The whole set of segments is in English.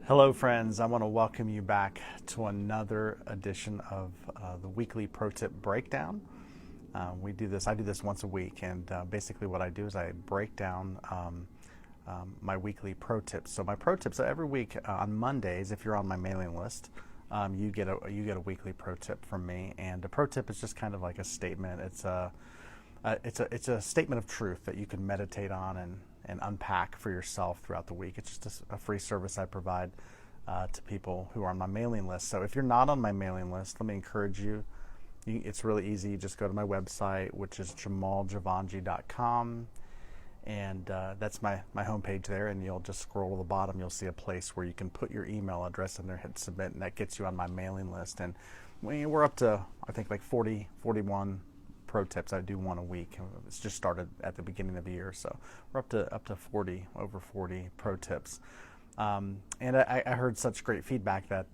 Hello, friends. I want to welcome you back to another edition of the weekly pro tip breakdown. We do this. I do this once a week, and basically, what I do is I break down my weekly pro tips. So, my pro tips every week on Mondays, if you're on my mailing list, you get a weekly pro tip from me. And a pro tip is just kind of like a statement. It's a statement of truth that you can meditate on and unpack for yourself throughout the week. It's just a free service I provide to people who are on my mailing list. So if you're not on my mailing list, let me encourage you. It's really easy. You just go to my website, which is jamaljavanji.com, and that's my homepage there. And you'll just scroll to the bottom. You'll see a place where you can put your email address in there, hit submit, and that gets you on my mailing list. And we're up to, I think, like 40, 41 pro tips. I do one a week. It's just started at the beginning of the year, so we're up to 40, over 40 pro tips. And I heard such great feedback that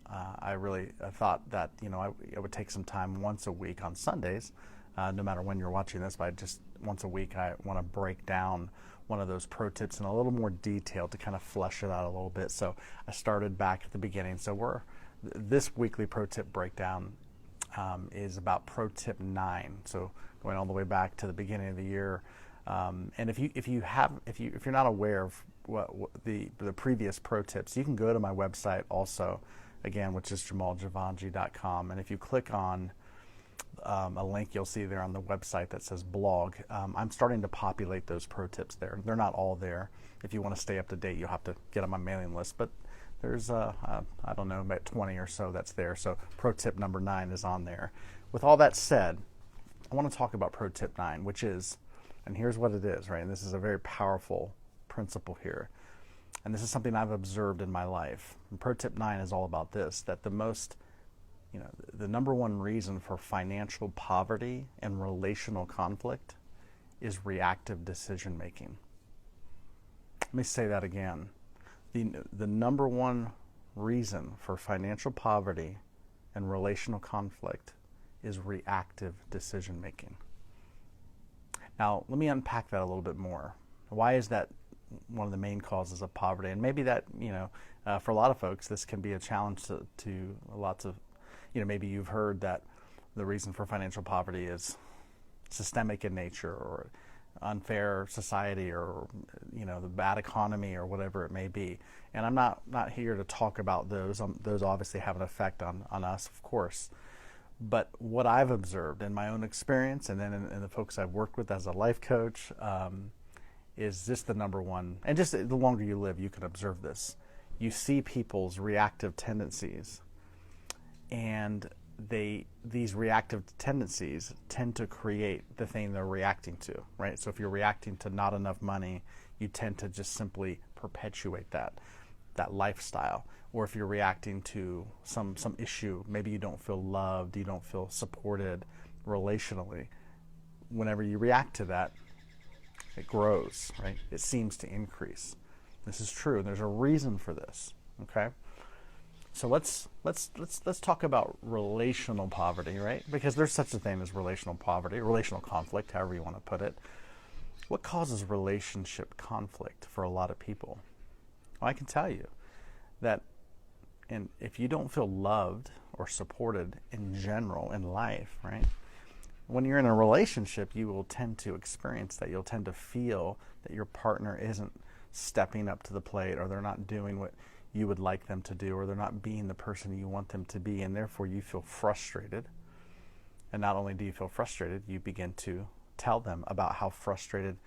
I really thought that I would take some time once a week on Sundays, no matter when you're watching this, but just once a week I want to break down one of those pro tips in a little more detail to kind of flesh it out a little bit. So I started back at the beginning. So this weekly pro tip breakdown is about pro tip 9. So going all the way back to the beginning of the year. And if you're not aware of what the previous pro tips, you can go to my website also, again, which is jamaljavanji.com. And if you click on a link you'll see there on the website that says blog, I'm starting to populate those pro tips there. They're not all there. If you want to stay up to date, you'll have to get on my mailing list. But there's, I don't know, about 20 or so that's there. So pro tip number 9 is on there. With all that said, I want to talk about pro tip 9, which is, and here's what it is, right? And this is a very powerful principle here. And this is something I've observed in my life. And pro tip 9 is all about this, that the number one reason for financial poverty and relational conflict is reactive decision making. Let me say that again. The number one reason for financial poverty and relational conflict is reactive decision making. Now, let me unpack that a little bit more. Why is that one of the main causes of poverty? And maybe that, for a lot of folks, this can be a challenge to lots of, maybe you've heard that the reason for financial poverty is systemic in nature, or unfair society, or the bad economy, or whatever it may be. And I'm not here to talk about those. Those obviously have an effect on us, of course. But what I've observed in my own experience, and then in the folks I've worked with as a life coach, is just the number one. And just the longer you live, you can observe this. You see people's reactive tendencies, and these reactive tendencies tend to create the thing they're reacting to, right? So if you're reacting to not enough money, you tend to just simply perpetuate that lifestyle. Or if you're reacting to some issue, maybe you don't feel loved, you don't feel supported relationally. Whenever you react to that, it grows, right? It seems to increase. This is true. There's a reason for this, okay? So let's talk about relational poverty, right? Because there's such a thing as relational poverty, relational conflict, however you want to put it. What causes relationship conflict for a lot of people? Well, I can tell you that, and if you don't feel loved or supported in general in life, right? When you're in a relationship, you will tend to experience that. You'll tend to feel that your partner isn't stepping up to the plate, or they're not doing what you would like them to do, or they're not being the person you want them to be, and therefore you feel frustrated. And not only do you feel frustrated, you begin to tell them about how frustrated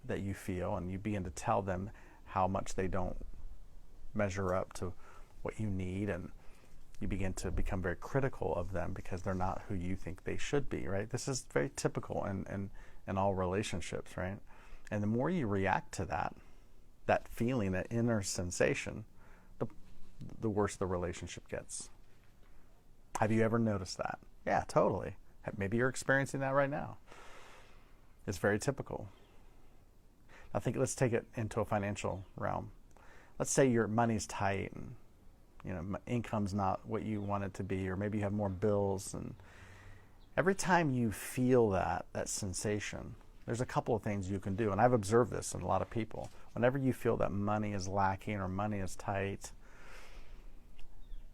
that you feel, and you begin to tell them how much they don't measure up to what you need, and you begin to become very critical of them because they're not who you think they should be, right? This is very typical in all relationships, right? And the more you react to that feeling, that inner sensation, the worse the relationship gets. Have you ever noticed that? Yeah, totally. Maybe you're experiencing that right now. It's very typical. I think let's take it into a financial realm. Let's say your money's tight, and income's not what you want it to be, or maybe you have more bills, and every time you feel that sensation, there's a couple of things you can do, and I've observed this in a lot of people. Whenever you feel that money is lacking or money is tight,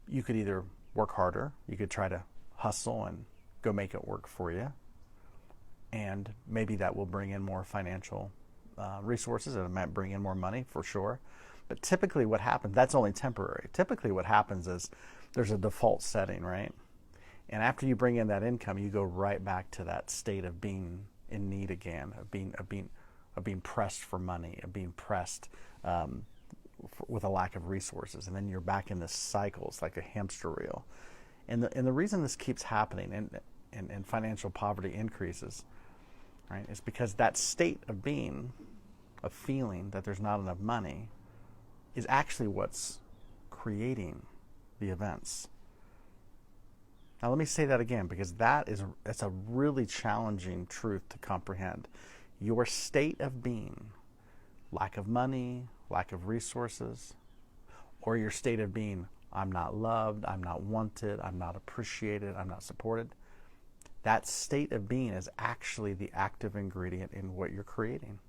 you could either work harder, you could try to hustle and go make it work for you, and maybe that will bring in more financial resources, and it might bring in more money for sure. But typically what happens, that's only temporary. Typically what happens is there's a default setting, right? And after you bring in that income, you go right back to that state of being in need again, of being pressed for money, of being pressed with a lack of resources, and then you're back in this cycle. It's like a hamster wheel. And the reason this keeps happening and financial poverty increases, right, is because that state of being, of feeling that there's not enough money, is actually what's creating the events. Now let me say that again, because that's a really challenging truth to comprehend. Your state of being, lack of money, lack of resources, or your state of being, I'm not loved, I'm not wanted, I'm not appreciated, I'm not supported, that state of being is actually the active ingredient in what you're creating.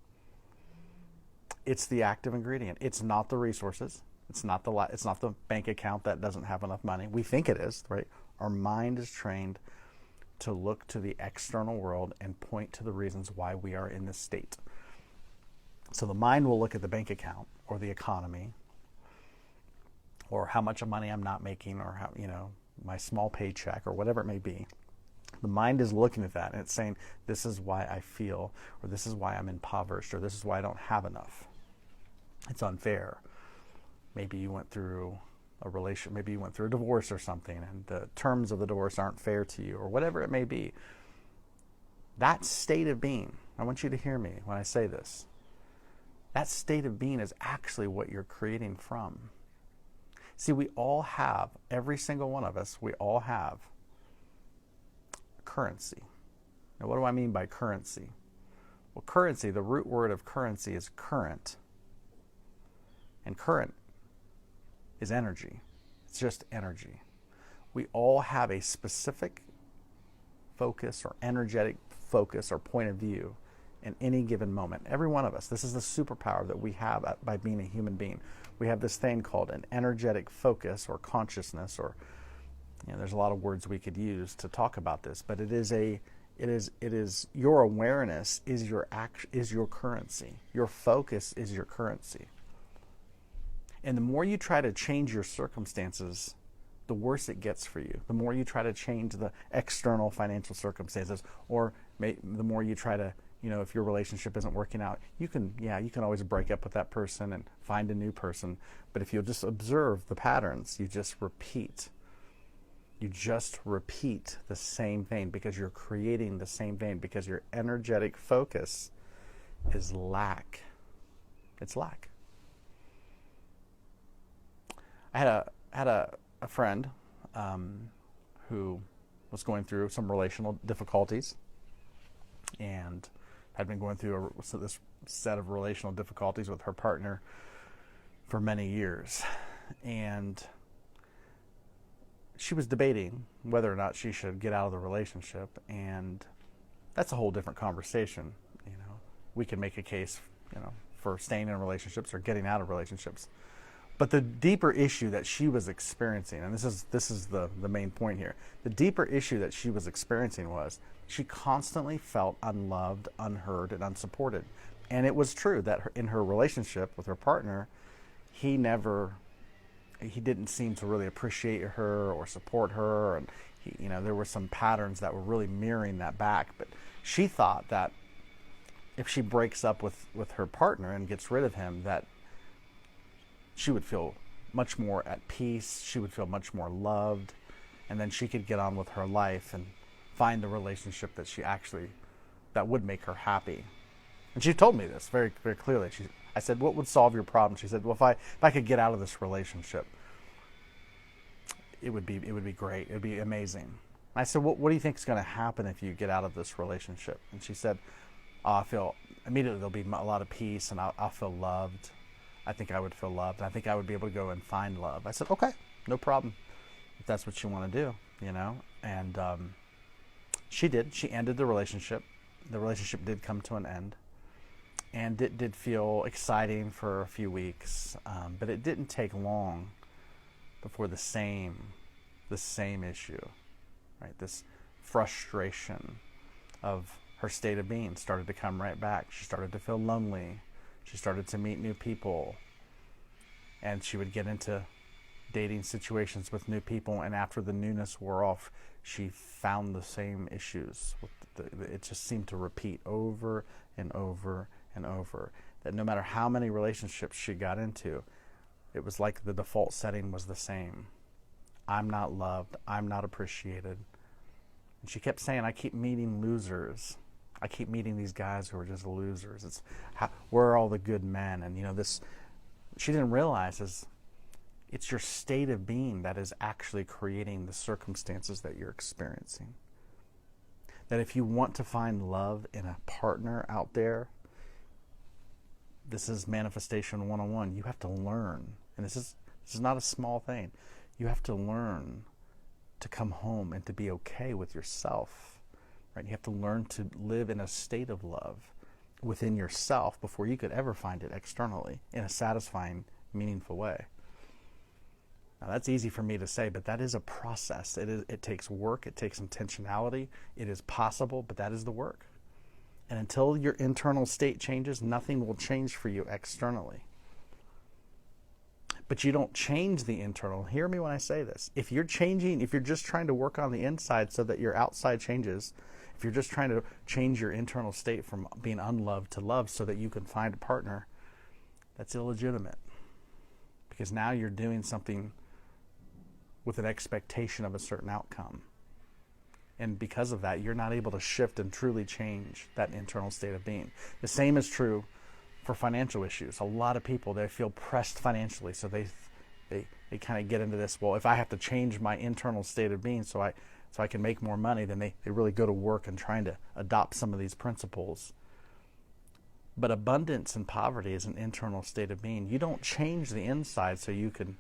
It's the active ingredient. It's not the resources. It's not the bank account that doesn't have enough money. We think it is, right? Our mind is trained to look to the external world and point to the reasons why we are in this state. So the mind will look at the bank account or the economy or how much money I'm not making, or how, my small paycheck, or whatever it may be. The mind is looking at that and it's saying, this is why I feel, or this is why I'm impoverished, or this is why I don't have enough. It's unfair. Maybe you went through maybe you went through a divorce or something, and the terms of the divorce aren't fair to you, or whatever it may be. That state of being, I want you to hear me when I say this, that state of being is actually what you're creating from. See, we all have, every single one of us, we all have currency. Now, what do I mean by currency? Well, currency, the root word of currency is current. And current is energy. It's just energy. We all have a specific focus or energetic focus or point of view in any given moment. Every one of us. This is the superpower that we have by being a human being. We have this thing called an energetic focus or consciousness, or there's a lot of words we could use to talk about this, but it is your awareness is your currency. Your focus is your currency. And the more you try to change your circumstances, the worse it gets for you. The more you try to change the external financial circumstances, or the more you try to, if your relationship isn't working out, you can always break up with that person and find a new person. But if you'll just observe the patterns, you just repeat the same thing, because you're creating the same vein, because your energetic focus is lack. It's lack. I had a friend who was going through some relational difficulties, and had been going through this set of relational difficulties with her partner for many years. And she was debating whether or not she should get out of the relationship, and that's a whole different conversation. We can make a case, for staying in relationships or getting out of relationships. But the deeper issue that she was experiencing, and this is the main point here, the deeper issue that she was experiencing was she constantly felt unloved, unheard, and unsupported. And it was true that in her relationship with her partner, he didn't seem to really appreciate her or support her, and there were some patterns that were really mirroring that back. But she thought that if she breaks up with her partner and gets rid of him, that she would feel much more at peace, she would feel much more loved, and then she could get on with her life and find the relationship that would make her happy. And she told me this very, very clearly. I said, what would solve your problem? She said, well, if I could get out of this relationship, it would be great. It would be amazing. And I said, what do you think is going to happen if you get out of this relationship? And she said, I feel immediately there'll be a lot of peace, and I'll feel loved. I think I would feel loved. I think I would be able to go and find love. I said, okay, no problem, if that's what you want to do, And she did. She ended the relationship, the relationship did come to an end, and it did feel exciting for a few weeks, but it didn't take long before the same issue, right? This frustration of her state of being started to come right back. She started to feel lonely. She started to meet new people, and she would get into dating situations with new people, and after the newness wore off, she found the same issues. It just seemed to repeat over and over and over, that no matter how many relationships she got into, it was like the default setting was the same. I'm not loved. I'm not appreciated. And she kept saying, I keep meeting losers. I keep meeting these guys who are just losers. Where are all the good men? And this, she didn't realize is it's your state of being that is actually creating the circumstances that you're experiencing. That if you want to find love in a partner out there, this is manifestation 101. You have to learn, and this is not a small thing. You have to learn to come home and to be okay with yourself. Right? You have to learn to live in a state of love within yourself before you could ever find it externally in a satisfying, meaningful way. Now that's easy for me to say, but that is a process. It takes work, it takes intentionality. It is possible, but that is the work. And until your internal state changes, nothing will change for you externally. But you don't change the internal. Hear me when I say this. If you're just trying to work on the inside so that your outside changes, if you're just trying to change your internal state from being unloved to loved so that you can find a partner, that's illegitimate. Because now you're doing something with an expectation of a certain outcome. And because of that, you're not able to shift and truly change that internal state of being. The same is true for financial issues. A lot of people, they feel pressed financially, so they kind of get into this, well, if I have to change my internal state of being so I can make more money, then they really go to work and trying to adopt some of these principles. But abundance and poverty is an internal state of being. You don't change the inside so you can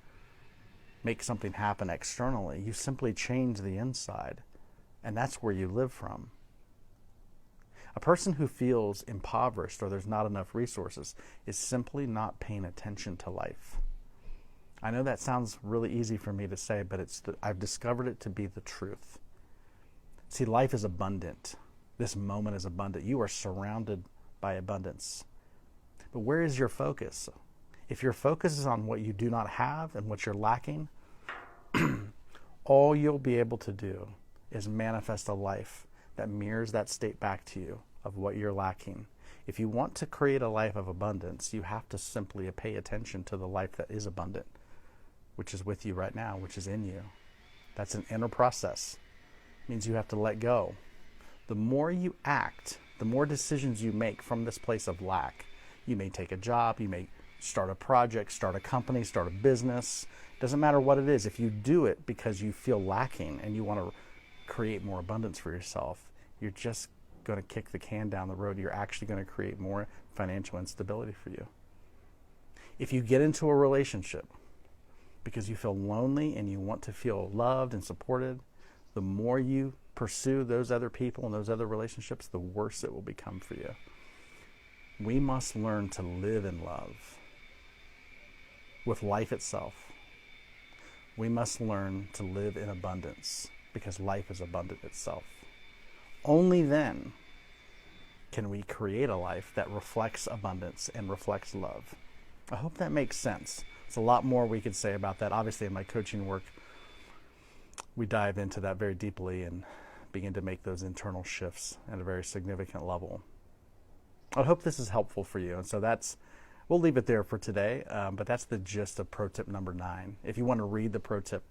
make something happen externally. You simply change the inside, and that's where you live from. A person who feels impoverished or there's not enough resources is simply not paying attention to life. I know that sounds really easy for me to say, but I've discovered it to be the truth. See, life is abundant. This moment is abundant. You are surrounded by abundance. But where is your focus? If your focus is on what you do not have and what you're lacking, all you'll be able to do is manifest a life that mirrors that state back to you of what you're lacking. If you want to create a life of abundance, you have to simply pay attention to the life that is abundant, which is with you right now, which is in you. That's an inner process. It means you have to let go. The more you act, the more decisions you make from this place of lack. You may take a job, you may start a project, start a company, start a business. Doesn't matter what it is. If you do it because you feel lacking and you want to create more abundance for yourself, you're just going to kick the can down the road. You're actually going to create more financial instability for you. If you get into a relationship because you feel lonely and you want to feel loved and supported, the more you pursue those other people and those other relationships, the worse it will become for you. We must learn to live in love with life itself. We must learn to live in abundance because life is abundant itself. Only then can we create a life that reflects abundance and reflects love. I hope that makes sense. There's a lot more we could say about that. Obviously, in my coaching work, we dive into that very deeply and begin to make those internal shifts at a very significant level. I hope this is helpful for you. And so we'll leave it there for today, but that's the gist of pro tip number 9. If you want to read the pro tip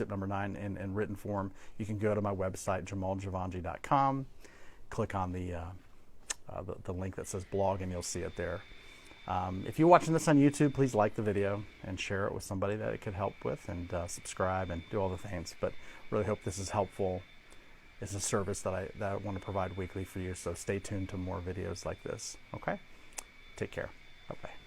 number 9 in written form, you can go to my website, jamaljavanji.com, click on the link that says blog, and you'll see it there. If you're watching this on YouTube, please like the video and share it with somebody that it could help with, and subscribe and do all the things. But really hope this is helpful. It's a service that I want to provide weekly for you, so stay tuned to more videos like this. Okay? Take care. Bye-bye.